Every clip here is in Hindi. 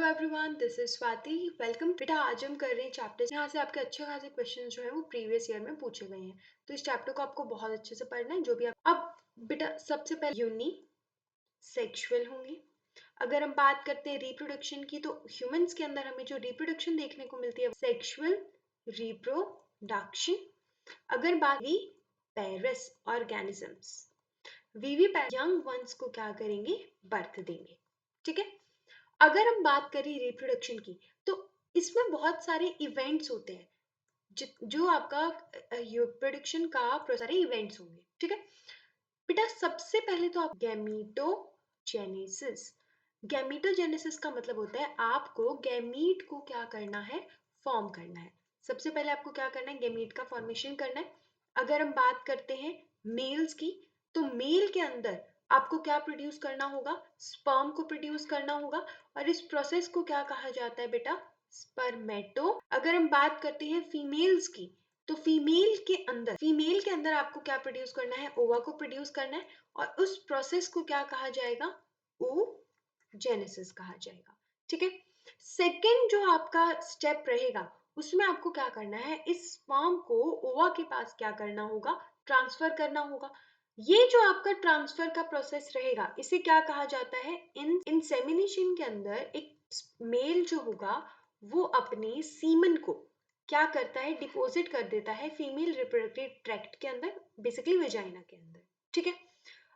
Everyone, this is Swati. Welcome. बेटा आज हम कर रहे हैं चैप्टर, यहाँ से आपके अच्छे खासे क्वेश्चन जो है वो प्रीवियस ईयर में पूछे गए हैं। तो इस चैप्टर को आपको बहुत अच्छे से पढ़ना है। जो भी आप अब बेटा सबसे पहले यूनि सेक्सुअल होंगी। अगर हम बात करते हैं रिप्रोडक्शन की, तो ह्यूमंस के अंदर हमें जो रिप्रोडक्शन देखने को मिलती है सेक्सुअल रिप्रोडक्शन। अगर बात की पेरस ऑर्गेनिजम्स, वीवी यंग वंस को क्या करेंगे, बर्थ देंगे। ठीक है। अगर हम बात करें रिप्रोडक्शन की, तो इसमें बहुत सारे इवेंट्स होते हैं जो आपका रिप्रोडक्शन का सारे इवेंट्स होंगे। ठीक है बेटा, सबसे पहले तो आप गैमीटोजेनेसिस। गैमीटोजेनेसिस का मतलब होता है आपको गैमीट को क्या करना है, फॉर्म करना है। सबसे पहले आपको क्या करना है, गैमीट का फॉर्मेशन करना है। अगर हम बात करते हैं मेल्स की, तो मेल के अंदर आपको क्या प्रोड्यूस करना होगा, स्पर्म को प्रोड्यूस करना होगा। और इस प्रोसेस को क्या कहा जाता है बेटा, स्पर्मेटो। अगर हम बात करते हैं फीमेल्स की, तो फीमेल के अंदर आपको क्या प्रोड्यूस करना है, ओवा को प्रोड्यूस करना है। और उस प्रोसेस को क्या कहा जाएगा, oogenesis कहा जाएगा। ठीक है। सेकेंड जो आपका स्टेप रहेगा, उसमें आपको क्या करना है, इस स्पर्म को ओवा के पास क्या करना होगा, ट्रांसफर करना होगा। ये जो आपका ट्रांसफर का प्रोसेस रहेगा, इसे क्या कहा जाता है, इंसेमिनेशन के अंदर एक मेल जो होगा वो अपने सीमन को क्या करता है, डिपॉजिट कर देता है फीमेल रिप्रोडक्टिव ट्रैक्ट के अंदर, बेसिकली वेजाइना के अंदर। ठीक है।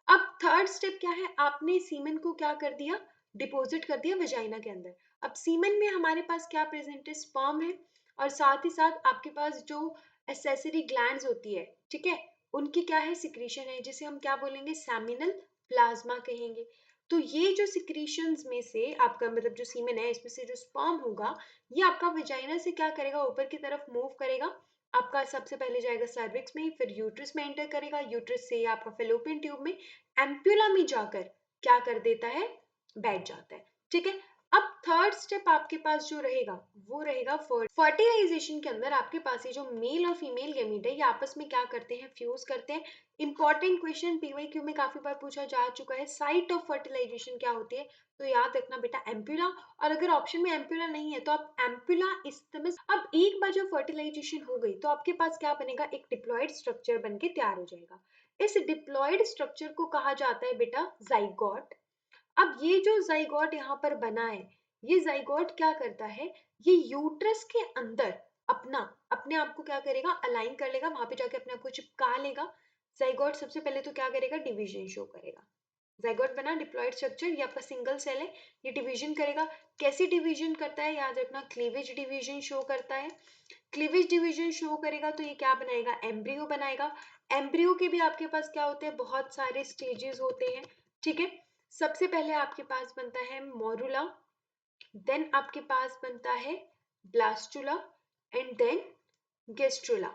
अब थर्ड स्टेप क्या है, आपने सीमन को क्या कर दिया, डिपॉजिट कर दिया वेजाइना के अंदर। अब सीमन में हमारे पास क्या प्रेजेंट है, स्पर्म है। और साथ ही साथ आपके पास जो एसेसरी ग्लैंड्स होती है, ठीक है, उनकी क्या है, सिक्रीशन है, जिसे हम क्या बोलेंगे, सेमिनल प्लाज्मा कहेंगे। तो ये जो सिक्रीशंस में से आपका मतलब जो सीमेन है, इसमें से जो स्पर्म होगा, ये आपका वेजाइना से क्या करेगा, ऊपर की तरफ मूव करेगा। आपका सबसे पहले जाएगा सर्विक्स में, फिर यूट्रस में एंटर करेगा, यूट्रस से आपका फेलोपियन ट्यूब में, एम्प्यूला में जाकर क्या कर देता है, बैठ जाता है। ठीक है। अब थर्ड स्टेप आपके पास जो रहेगा वो रहेगा फर्टिलाइजेशन के अंदर आपके पास ये जो मेल और फीमेल गैमीट है, ये आपस में क्या करते हैं, फ्यूज करते हैं। इंपॉर्टेंट क्वेश्चन पीवाईक्यू में काफी बार पूछा जा चुका है, साइट ऑफ फर्टिलाइजेशन क्या होती है, तो याद रखना बेटा एम्प्यूला। और अगर ऑप्शन में एम्प्यूला नहीं है तो आप एम्प्यूला इस्तेमाल। अब एक बार जब फर्टिलाइजेशन हो गई, तो आपके पास क्या बनेगा, एक डिप्लॉयड स्ट्रक्चर बन के तैयार हो जाएगा। इस डिप्लॉयड स्ट्रक्चर को कहा जाता है बेटा जाइगोट। अब ये जो जाइगोट यहाँ पर बना है, ये जाइगोट क्या करता है, ये यूट्रस के अंदर अपने आप को क्या करेगा, अलाइन कर लेगा, वहां पे जाके अपने आप को चिपका लेगा। जाइगोट सबसे पहले तो क्या करेगा, डिवीजन शो करेगा। जाइगोट बना, डिप्लॉयड स्ट्रक्चर, ये आपका सिंगल सेल है, ये डिवीजन करेगा। कैसे डिवीजन करता है, याद रखना, क्लीवेज डिवीजन शो करता है। क्लीवेज डिवीजन शो करेगा तो ये क्या बनाएगा, एम्ब्रियो बनाएगा। एम्ब्रियो के भी आपके पास क्या होते हैं, बहुत सारे स्टेजेस होते हैं। ठीक है। सबसे पहले आपके पास बनता है मोरुला, देन आपके पास बनता है ब्लास्टुला, एंड देन गेस्ट्रुला।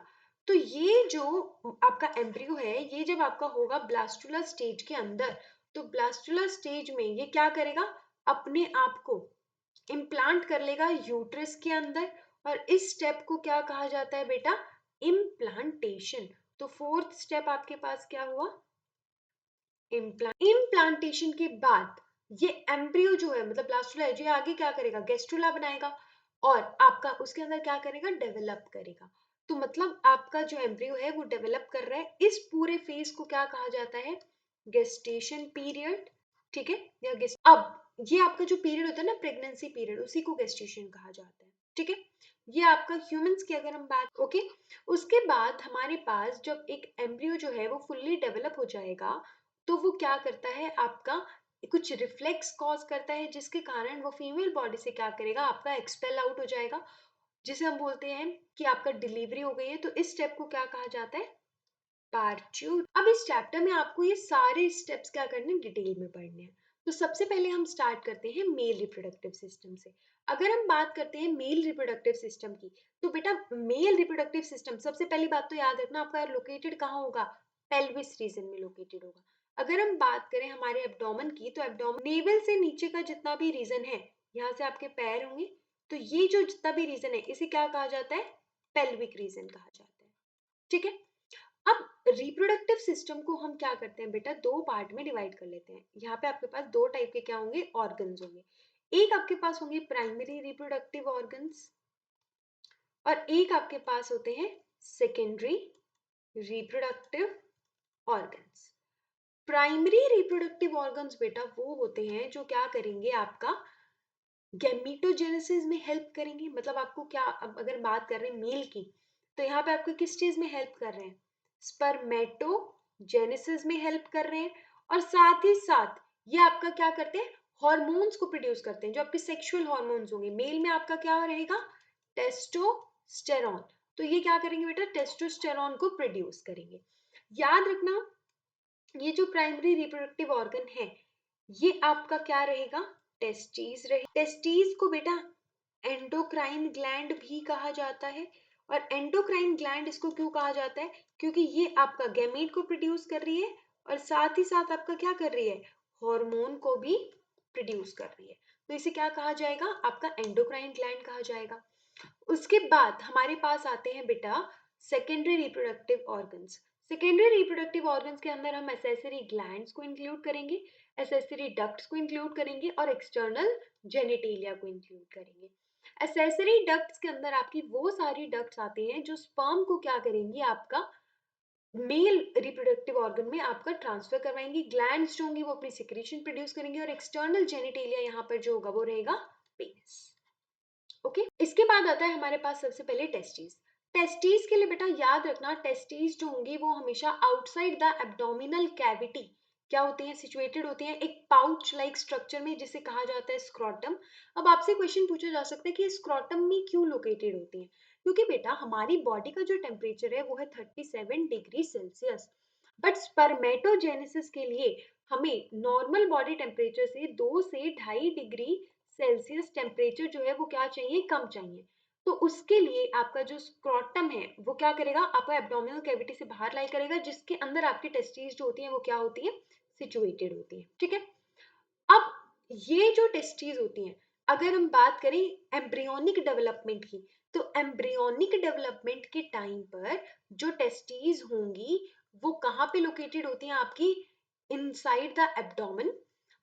तो ये जो आपका एम्ब्रियो है, ये जब आपका होगा ब्लास्टुला स्टेज के अंदर, तो ब्लास्टुला स्टेज में ये क्या करेगा, अपने आप को इम्प्लांट कर लेगा यूट्रस के अंदर। और इस स्टेप को क्या कहा जाता है बेटा, इम्प्लांटेशन। तो फोर्थ स्टेप आपके पास क्या हुआ, इम्प्लांटेशन के बाद ये एम्ब्रियो जो है, मतलब ब्लास्टुला है, जो आगे क्या करेगा, गेस्ट्रुला बनाएगा। और आपका उसके अंदर क्या करेगा, डेवलप करेगा। तो मतलब आपका जो एम्ब्रियो है वो डेवलप कर रहा है। इस पूरे फेज को क्या कहा जाता है, गेस्टेशन पीरियड। ठीक है। या अब ये आपका जो पीरियड होता है ना, प्रेगनेंसी पीरियड, उसी को गेस्टेशन कहा जाता है। ठीक है। ये आपका ह्यूमंस की अगर हम बात, ओके। उसके बाद हमारे पास जब एक एम्ब्रियो जो है वो फुल्ली डेवलप हो जाएगा, तो वो क्या करता है, आपका कुछ रिफ्लेक्स कॉज करता है, जिसके कारण वो फीमेल बॉडी से क्या करेगा, आपका एक्सपेल आउट हो जाएगा, जिसे हम बोलते हैं कि आपका डिलीवरी हो गई है। तो इस स्टेप को क्या कहा जाता है, पार्च्यूर। अब इस चैप्टर में आपको ये सारे स्टेप्स क्या करने, डिटेल में पढ़ने हैं। तो सबसे पहले हम स्टार्ट करते हैं मेल रिप्रोडक्टिव सिस्टम से। अगर हम बात करते हैं मेल रिप्रोडक्टिव सिस्टम की, तो बेटा मेल रिप्रोडक्टिव सिस्टम सबसे पहली बात तो याद रखना, आपका लोकेटेड कहाँ होगा, पेल्विस रीजन में लोकेटेड होगा। अगर हम बात करें हमारे एब्डोमेन की, तो एब्डोमेन नेवल से नीचे का जितना भी रीजन है, यहाँ से आपके पैर होंगे, तो ये जो जितना भी रीजन है, इसे क्या कहा जाता है, पेल्विक रीजन कहा जाता है। ठीक है। अब रिप्रोडक्टिव सिस्टम को हम क्या करते हैं बेटा, दो पार्ट में डिवाइड कर लेते हैं। यहाँ पे आपके पास दो टाइप के क्या होंगे, ऑर्गन्स होंगे। एक आपके पास होंगे प्राइमरी रिप्रोडक्टिव ऑर्गन्स और एक आपके पास होते हैं secondary reproductive organs. Primary reproductive organs बेटा वो होते हैं जो क्या करेंगे, आपका गैमीटोजेनेसिस में हेल्प करेंगे। मतलब आपको क्या, अब अगर बात कर रहे हैं मेल की, तो यहाँ पे आपको किस चीज में हेल्प कर रहे हैं, स्पर्मेटोजेनेसिस में हेल्प कर रहे हैं। और साथ ही साथ ये आपका क्या करते हैं, हॉर्मोन्स को प्रोड्यूस करते हैं, जो आपके सेक्सुअल हॉर्मोन्स होंगे। मेल में आपका क्या रहेगा, टेस्टोस्टेरॉन। तो ये क्या करेंगे बेटा, टेस्टोस्टेरॉन को प्रोड्यूस करेंगे। याद रखना, ये जो प्राइमरी रिप्रोडक्टिव ऑर्गन है, ये आपका क्या रहेगा, टेस्टीज रहे। टेस्टीज को बेटा एंडोक्राइन ग्लैंड भी कहा जाता है। और एंडोक्राइन ग्लैंड इसको क्यों कहा जाता है, क्योंकि ये आपका गैमेट को प्रोड्यूस कर रही है और साथ ही साथ आपका क्या कर रही है, हार्मोन को भी प्रोड्यूस कर रही है। तो इसे क्या कहा जाएगा, आपका एंडोक्राइन ग्लैंड कहा जाएगा। उसके बाद हमारे पास आते हैं बेटा secondary reproductive organs. Secondary reproductive organs के अंदर हम एसेसरी ग्लैंड्स को इंक्लूड करेंगे, एसेसरी डक्ट्स को इंक्लूड करेंगे और एक्सटर्नल जेनिटेलिया को इंक्लूड करेंगे। एसेसरी डक्ट्स के अंदर आपकी वो सारी डक्ट्स आती हैं जो स्पर्म को क्या करेंगी, आपका मेल रिप्रोडक्टिव ऑर्गन में आपका ट्रांसफर करवाएंगी। ग्लैंड्स जो होंगी वो अपनी सिक्रीशन प्रोड्यूस करेंगे और एक्सटर्नल जेनिटेलिया यहाँ पर जो होगा वो रहेगा पेनिस। ओके, इसके बाद आता है हमारे पास सबसे पहले टेस्टीज। टेस्टीज के लिए बेटा याद रखना, टेस्टीज जो होंगी वो हमेशा आउटसाइड द एब्डोमिनल कैविटी क्या होते हैं, सिचुएटेड होते हैं एक पाउच लाइक स्ट्रक्चर में, जिसे कहा जाता है स्क्रोटम। अब आपसे क्वेश्चन पूछा जा सकता है कि स्क्रोटम में क्यों लोकेटेड होती हैं, क्योंकि बेटा हमारी बॉडी का जो टेम्परेचर है वो है 37 डिग्री सेल्सियस, बट स्पर्मेटोजेनेसिस के लिए हमें नॉर्मल बॉडी टेम्परेचर से 2 से 2.5 डिग्री सेल्सियस टेम्परेचर जो है वो क्या चाहिए, कम चाहिए। तो उसके लिए आपका जो स्क्रोटम है वो क्या करेगा, आपका एब्डोमिनल कैविटी से बाहर लाई करेगा, जिसके अंदर आपकी टेस्टीज जो होती हैं वो क्या होती है, सिचुएटेड होती है। ठीक है, अब ये जो टेस्टीज होती हैं, अगर हम बात करें एम्ब्रियोनिक डेवलपमेंट की, तो एम्ब्रियोनिक डेवलपमेंट के टाइम पर जो टेस्टीज होंगी वो कहाँ पे लोकेटेड होती हैं, आपकी इनसाइड द एब्डोमेन।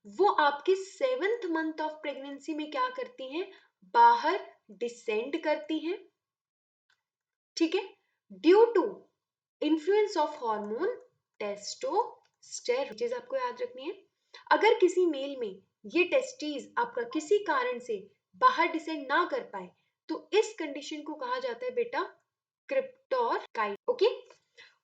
वो आपके 7th मंथ ऑफ प्रेगनेंसी में क्या करती हैं, बाहर डिसेंड करती हैं। ठीक है, due to influence of hormone testosterone. चीज आपको याद रखनी है, अगर किसी मेल में ये टेस्टीज आपका किसी कारण से बाहर डिसेंड ना कर पाए, तो इस कंडीशन को कहा जाता है बेटा क्रिप्टोरकाइट। ओके,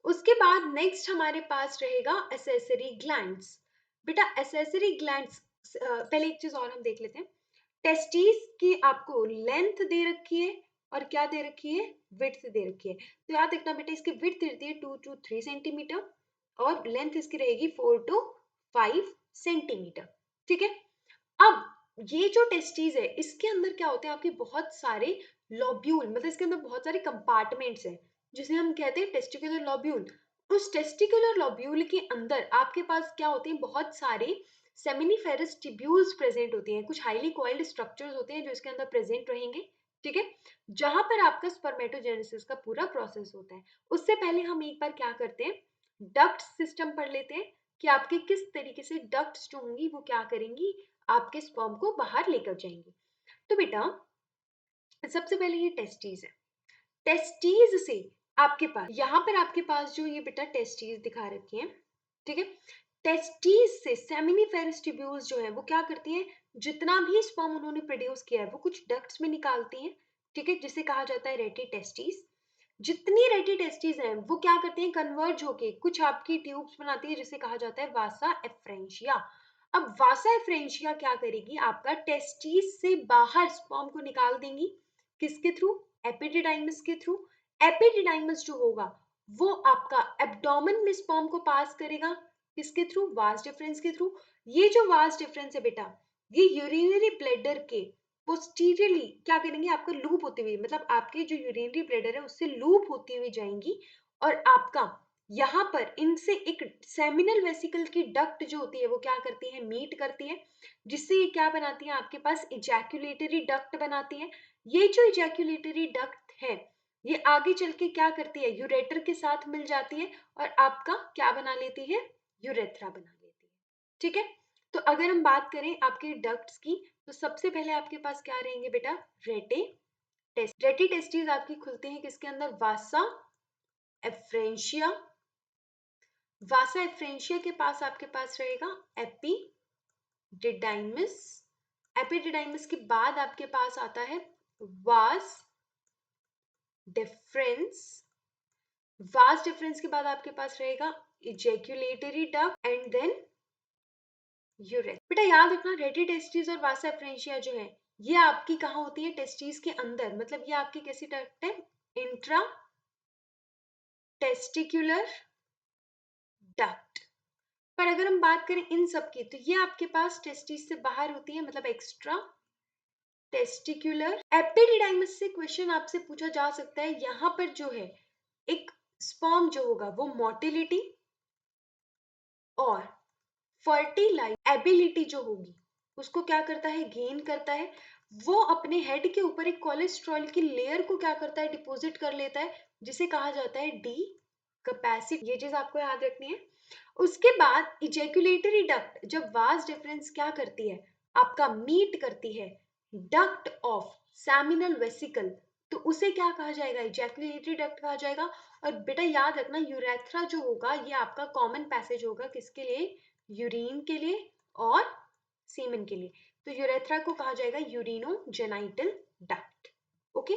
उसके बाद नेक्स्ट हमारे पास रहेगा एसेसरी ग्लैंड्स। बेटा एसेसरी ग्लैंड्स, पहले एक चीज और हम देख लेते हैं। टेस्टीज की आपको लेंथ दे रखी है और क्या दे रखी है, विड्थ दे रखी है। तो याद रखना बेटा, इसकी विड्थ रहती है 2 to 3 सेंटीमीटर और लेंथ इसकी रहेगी 4 to 5 सेंटीमीटर। ठीक है, अब ये जो टेस्टीज है इसके अंदर क्या होते हैं, आपके बहुत सारे लॉब्यूल, मतलब इसके अंदर बहुत सारे कंपार्टमेंट्स हैं जिसे हम कहते हैं टेस्टिकुलर लॉब्यूल। उस टेस्टिकुलर लॉब्यूल के अंदर आपके पास क्या होते हैं, बहुत सारे सेमिनिफेरस टिब्यूल्स प्रेजेंट होती हैं, कुछ हाईली कॉइल्ड स्ट्रक्चर्स होते हैं जो इसके अंदर प्रेजेंट रहेंगे। ठीक है, जहां पर आपका स्पर्मेटोजेनेसिस का पूरा प्रोसेस होता है। उससे पहले हम एक बार क्या करते हैं, डक्ट सिस्टम पढ़ लेते हैं कि आपके किस तरीके से डक्ट्स जो होंगी वो क्या करेंगी, आपके स्पर्म को बाहर लेकर जाएंगी। तो बेटा सबसे पहले ये टेस्टीज है, टेस्टीज से आपके पास यहाँ पर आपके पास जो ये बेटा टेस्टीज दिखा रखी हैं, ठीक है, टेस्टीज से सेमिनिफेरस ट्यूब्यूल्स जो है वो क्या करती हैं, जितना भी स्पर्म उन्होंने प्रोड्यूस किया है वो कुछ डक्ट्स में निकालती हैं। ठीक है, जिसे कहा जाता है रेटी टेस्टीज। जितनी रेटी टेस्टीज हैं वो क्या करती हैं, कन्वर्ज होके कुछ आपकी ट्यूब्स बनाती है जिसे कहा जाता है वासा एफ्रेंशिया। अब वासा एफ्रेंशिया क्या करेगी, आपका टेस्टीज से बाहर स्पर्म को निकाल देंगी, किसके थ्रू, एपिडिडाइमस के थ्रू। एपिडिडाइमस जो होगा वो आपका एब्डोमेन में स्पर्म को पास करेगा, किसके थ्रू, वास डिफरेंस के थ्रू। ये जो वास डिफरेंस है बेटा, ये यूरिनरी ब्लैडर के पोस्टीरियरली क्या करेंगे, आपका लूप होते हुए, मतलब आपके जो यूरिनरी ब्लैडर है उससे लूप होती हुई जाएंगी और आपका यहाँ पर इनसे एक सेमिनल वेसिकल की डक्ट जो होती है वो क्या करती है, मीट करती है, जिससे ये क्या बनाती है, आपके पास इजैक्यूलेटरी डक्ट बनाती है। ये जो इजैक्यूलेटरी डक्ट है ये आगे चल के क्या करती है, यूरेटर के साथ मिल जाती है और आपका क्या बना लेती है, यूरेथ्रा बना लेती है। ठीक है, तो अगर हम बात करें आपके डक्ट्स की, तो सबसे पहले आपके पास क्या रहेंगे बेटा, रेटी टेस्टिस आपकी खुलते हैं किसके अंदर, वासा एफ्रेंशिया। वासा एफ्रेंशिया के पास आपके पास रहेगा एपिडिडाइमिस। एपिडिडाइमिस के बाद आपके पास आता है वास डिफरेंस। वास डिफरेंस के बाद आपके पास रहेगा ejaculatory duct and then urethra. बेटा याद रखना, रेडी टेस्टिस और वासा एफ्रेंशिया जो है ये आपकी कहाँ होती है, टेस्टिस के अंदर, मतलब ये आपकी कैसी डक्ट है, इंट्रा टेस्टिकुलर डक्ट। पर अगर हम बात करें इन सब की, तो ये आपके पास टेस्टिस से बाहर होती है, मतलब एक्स्ट्रा टेस्टिकुलर। एपिडिडाइमिस से क्वेश्चन आपसे पूछा जा सकता है, यहाँ पर जो है एक स्पर्म जो होगा वो मोटिलिटी और फर्टिलाइज एबिलिटी जो होगी उसको क्या करता है, गेन करता है। वो अपने हेड के ऊपर एक कोलेस्ट्रॉल की लेयर को क्या करता है, डिपॉजिट कर लेता है, जिसे कहा जाता है डी कैपेसिटी। ये चीज आपको याद रखनी है। उसके बाद इजैक्यूलेटरी डक्ट, जब वास डिफरेंस क्या करती है, आपका मीट करती है डक्ट ऑफ सेमिनल वेसिकल, तो उसे क्या कहा जाएगा, इजैक्यूलेटरी डक्ट कहा जाएगा। और बेटा याद रखना, यूरेथ्रा जो होगा ये आपका कॉमन पैसेज होगा किसके लिए, यूरिन के लिए और सीमेन के लिए। तो यूरेथ्रा को कहा जाएगा यूरिनोजेनाइटल डक्ट। ओके,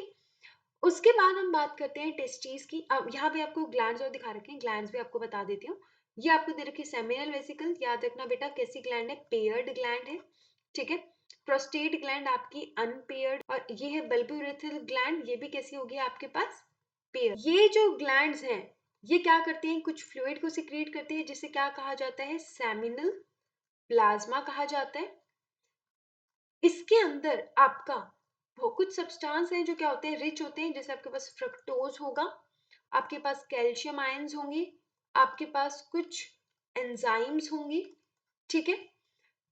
उसके बाद हम बात करते हैं टेस्टिस की। अब यहाँ पे आपको ग्लैंड्स और दिखा रखे हैं, ग्लैंड्स भी आपको बता देती हूँ। ये आपको दे रखी है सेमिनल वेसिकल, याद रखना बेटा कैसी ग्लैंड है, पेयर्ड ग्लैंड है, ठीक है। प्रोस्टेट ग्लैंड आपकी अनपेयर्ड, और ये है बल्बोरेथल ग्लैंड, ये भी कैसी होगी आपके पास, पेयर। ये जो ग्लैंड्स हैं ये क्या करती हैं, कुछ फ्लूइड को सिक्रिएट करती है, जिसे क्या कहा जाता है, सेमिनल प्लाज्मा कहा जाता है। इसके अंदर आपका वो कुछ सब्सटेंस हैं जो क्या होते हैं, रिच होते हैं, जैसे आपके पास फ्रक्टोज होगा, आपके पास कैल्शियम आयंस होंगे, आपके पास कुछ एंजाइम्स होंगी, ठीक है।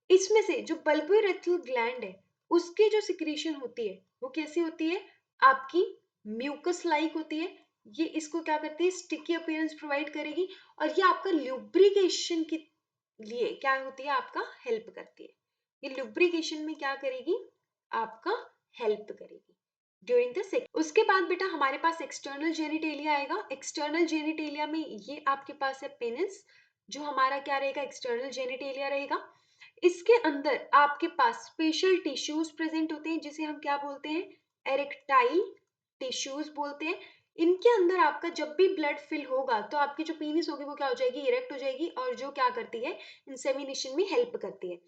इसमें से जो बल्बोरेथल ग्लैंड है उसकी जो सिक्रीशन होती है वो कैसी होती है, आपकी म्यूकस लाइक होती है। ये इसको क्या करती है, स्टिकी अपीयरेंस प्रोवाइड करेगी, और ये आपका ल्यूब्रिकेशन के लिए क्या होती है, आपका हेल्प करती है। ये लुब्रिकेशन में क्या करेगी, आपका हेल्प करेगी ड्यूरिंग द सेक्स। उसके बाद बेटा हमारे पास एक्सटर्नल जेनिटेलिया आएगा। एक्सटर्नल जेनिटेलिया में ये आपके पास है पेनिस, जो हमारा क्या रहेगा, एक्सटर्नल जेनिटेलिया रहेगा। इसके अंदर आपके पास स्पेशल टिश्यूज प्रेजेंट होते हैं, जिसे हम क्या बोलते हैं, एरेक्टाइल टिश्यूज बोलते हैं। इनके अंदर आपका जब भी ब्लड फिल होगा तो आपकी जो पीनिस होगी वो क्या हो जाएगी, इरेक्ट हो जाएगी, और जो क्या करती है, इंसेमिनेशन में हेल्प करती है।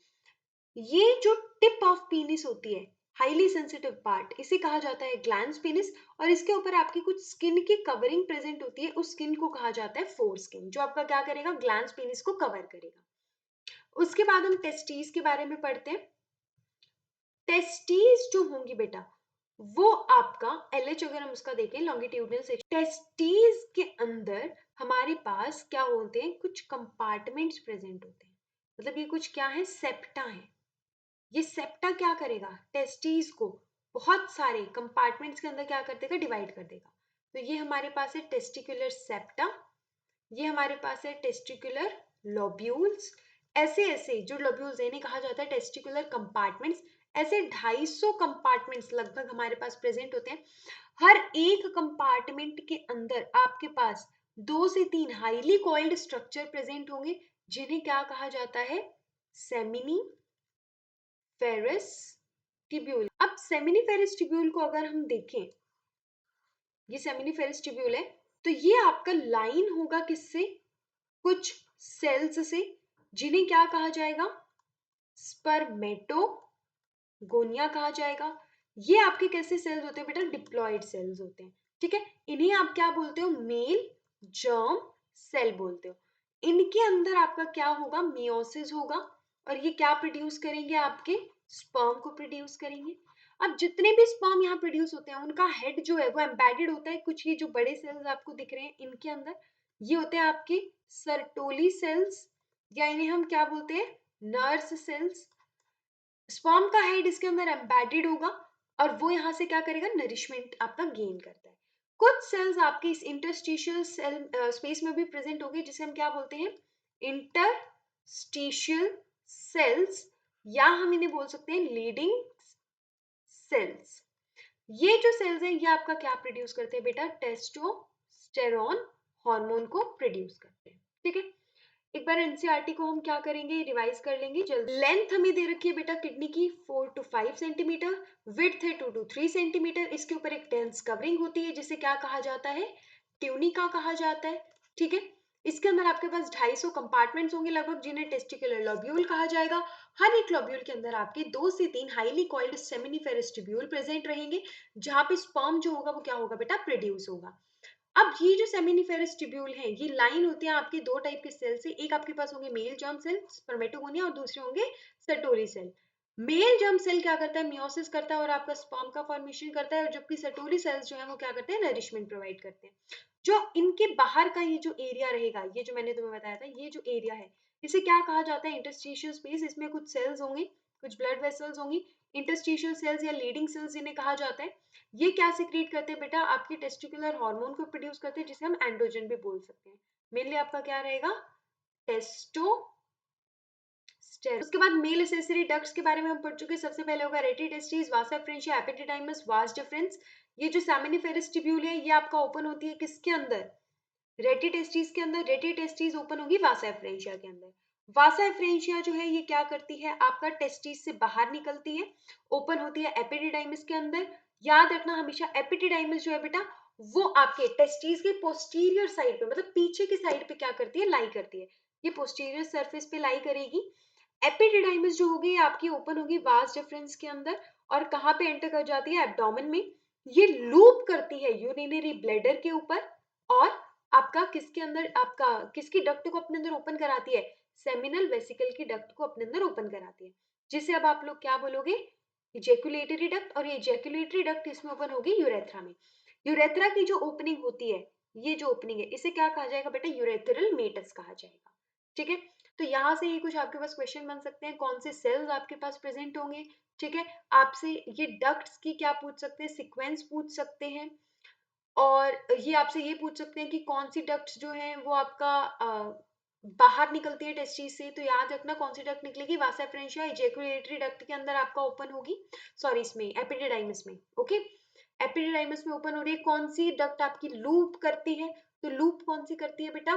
ये जो टिप ऑफ पीनिस होती है, हाईली सेंसिटिव पार्ट, इसे कहा जाता है ग्लैंस पेनिस, और इसके ऊपर आपकी कुछ स्किन की कवरिंग प्रेजेंट होती है, उस स्किन को कहा जाता है फोर स्किन, जो आपका क्या करेगा, ग्लैंस पेनिस को कवर करेगा। उसके बाद हम टेस्टीज के बारे में पढ़ते हैं। टेस्टीज जो होंगी बेटा वो आपका एलएच, अगर हम उसका देखें लॉन्गिट्यूडनल सेक्शन, टेस्टीज के अंदर हमारे पास क्या होते हैं, कुछ कंपार्टमेंट्स प्रेजेंट होते हैं, मतलब ये कुछ क्या है, सेप्टा है। ये सेप्टा क्या करेगा, टेस्टीज को बहुत सारे कंपार्टमेंट्स के अंदर क्या कर देगा, डिवाइड कर देगा। तो ये हमारे पास है टेस्टिकुलर सेप्टा, ये हमारे पास है टेस्टिकुलर लोब्यूल्स। ऐसे ऐसे जो लोब्यूल्स इन्हें कहा जाता है टेस्टिकुलर कंपार्टमेंट्स। ऐसे 250 कंपार्टमेंट्स लगभग हमारे पास प्रेजेंट होते हैं। हर एक कंपार्टमेंट के अंदर आपके पास 2 से 3 हाईली कॉइल्ड स्ट्रक्चर प्रेजेंट होंगे, जिन्हें क्या कहा जाता है, सेमिनी फेरस ट्यूब्यूल। अब सेमिनिफेरस ट्यूब्यूल को अगर हम देखें, ये सेमिनिफेरस ट्यूब्यूल है, तो ये आपका लाइन होगा किससे, कुछ सेल्स से, जिन्हें क्या कहा जाएगा, स्पर्मेटोगोनिया कहा जाएगा। ये आपके कैसे सेल्स होते हैं बेटा, डिप्लॉयड सेल्स होते हैं, ठीक है। इन्हें आप क्या बोलते हो, मेल जर्म सेल बोलते हो। इनके अंदर आपका क्या होगा, मियोसिस होगा, और ये क्या प्रोड्यूस करेंगे, आपके स्पर्म को प्रोड्यूस करेंगे। अब जितने भी स्पर्म यहाँ प्रोड्यूस होते हैं उनका हेड जो है वो एम्बेडेड होता है, कुछ ये जो बड़े सेल्स आपको दिख रहे हैं इनके अंदर, ये होते हैं आपके सर्टोली सेल्स, या इन्हें हम क्या बोलते हैं, नर्स सेल्स। स्पर्म का हेड इसके अंदर एम्बेडेड होगा, और वो यहाँ से क्या करेगा, नरिशमेंट आपका गेन करता है। कुछ सेल्स आपके इस इंटरस्टिशियल सेल स्पेस में भी प्रेजेंट होगी, जिसे हम क्या बोलते हैं, इंटरस्टिशियल सेल्स। या हम इन्हें बोल सकते हैं लीडिंग सेल्स। ये जो सेल्स हैं ये आपका क्या प्रोड्यूस करते हैं बेटा, टेस्टोस्टेरोन हार्मोन को प्रोड्यूस करते हैं। ठीक है, एक बार एनसीईआरटी को हम क्या करेंगे, रिवाइज कर लेंगे जल्दी। लेंथ हमें दे रखी है बेटा किडनी की 4 to 5 सेंटीमीटर, विड्थ है 2 to 3 सेंटीमीटर। इसके ऊपर एक डेंस कवरिंग होती है जिसे क्या कहा जाता है, ट्यूनिका कहा जाता है। ठीक है, इसके अंदर आपके पास 250 कंपार्टमेंट्स होंगे लगभग, जिन्हें टेस्टिकुलर लोब्यूल कहा जाएगा। हर एक लोब्यूल के अंदर आपके 2 से 3 highly coiled seminiferous tubule present रहेंगे, जहां पे स्पर्म जो होगा वो क्या होगा बेटा, प्रोड्यूस होगा। अब ये जो सेमिनिफेरस ट्यूब्यूल है ये लाइन होते हैं आपके दो टाइप के सेल से, एक आपके पास होंगे मेल जर्म सेल स्पर्मेटोगोनिया, और दूसरे होंगे सटोरी सेल। मेल जर्म सेल क्या करता है, मियोसिस करता है और आपका स्पर्म का फॉर्मेशन करता है, जबकि सटोरी सेल्स जो है वो क्या करते हैं, नरिशमेंट प्रोवाइड करते हैं। जो इनके बाहर का ये जो एरिया रहेगा, ये जो मैंने तुम्हें बताया था, ये जो एरिया है इसे क्या कहा जाता है, इंटरस्टिशियल स्पेस। इसमें कुछ सेल्स होंगे, कुछ ब्लड वेसल्स होंगी, इंटरस्टिशियल सेल्स या लीडिंग सेल्स इन्हें कहा जाता है। ये क्या सिक्रीट करते हैं बेटा, आपके टेस्टिकुलर हार्मोन को प्रोड्यूस करते हैं, जिसे हम एंड्रोजन भी बोल सकते हैं। मेनली आपका क्या रहेगा, टेस्टोस्टेरोन। उसके बाद मेल एसेसरी डक्ट्स के बारे में हम पढ़ चुके हैं। सबसे पहले होगा रेटी टेस्टिस, वासा फ्रेंशिया, एपिडिडाइमस, वास डिफरेंस। ये जो सेमिनिफेरस ट्यूब्यूल है ये आपका ओपन होती है किसके अंदर, रेटी टेस्टिस के अंदर। रेटी टेस्टिस ओपन होगी वासा फ्रेंशिया के अंदर। वासा फ्रेंशिया जो है ये क्या करती है, आपका टेस्टिस से बाहर निकलती है, ओपन होती है एपिडिडाइमस के अंदर। याद रखना हमेशा, एपिडिडाइमस जो है बेटा वो आपके टेस्टिस के पोस्टीरियर साइड पे, मतलब पीछे की साइड पे क्या करती है, लाई करती है। ये पोस्टीरियर सरफेस पे लाई करेगी। एपिडिडाइमिस जो होगी आपकी ओपन होगी वास डिफरेंस के अंदर, और कहाँ पे एंटर कर जाती है, एब्डोमेन में। ये लूप करती है यूरिनरी ब्लैडर के ऊपर, और आपका किसके अंदर, आपका किसकी डक्ट को अपने अंदर ओपन कराती है, सेमिनल वेसिकल की डक्ट को अपने अंदर ओपन कराती है, जिसे अब आप लोग क्या बोलोगे, इजैकुलेटरी डक्ट। और ये इजैकुलेटरी डक्ट इसमें ओपन होगी यूरेथ्रा में। यूरेथ्रा की जो ओपनिंग होती है, ये जो ओपनिंग है इसे क्या कहा जाएगा बेटा, यूरेथ्रल मेटस कहा जाएगा। ठीक है, तो यहाँ से ही कुछ आपके पास क्वेश्चन बन सकते हैं, कौन से सेल्स आपके पास प्रेजेंट होंगे। ठीक है, आपसे ये डक्ट्स की क्या पूछ सकते हैं, सीक्वेंस पूछ सकते हैं, और ये आपसे ये पूछ सकते हैं कि कौन सी डक्ट्स जो है वो आपका बाहर निकलती है टेस्टिस से। तो याद रखना कौन सी डक्ट निकलेगी, वासा फ्रेंशिया इजैकुलेटरी डक्ट के अंदर आपका ओपन होगी, सॉरी इसमें एपिडिडाइमस में। ओके, एपिडिडाइमस में ओपन हो रही है। कौन सी डक्ट आपकी लूप करती है, तो लूप कौन सी करती है बेटा,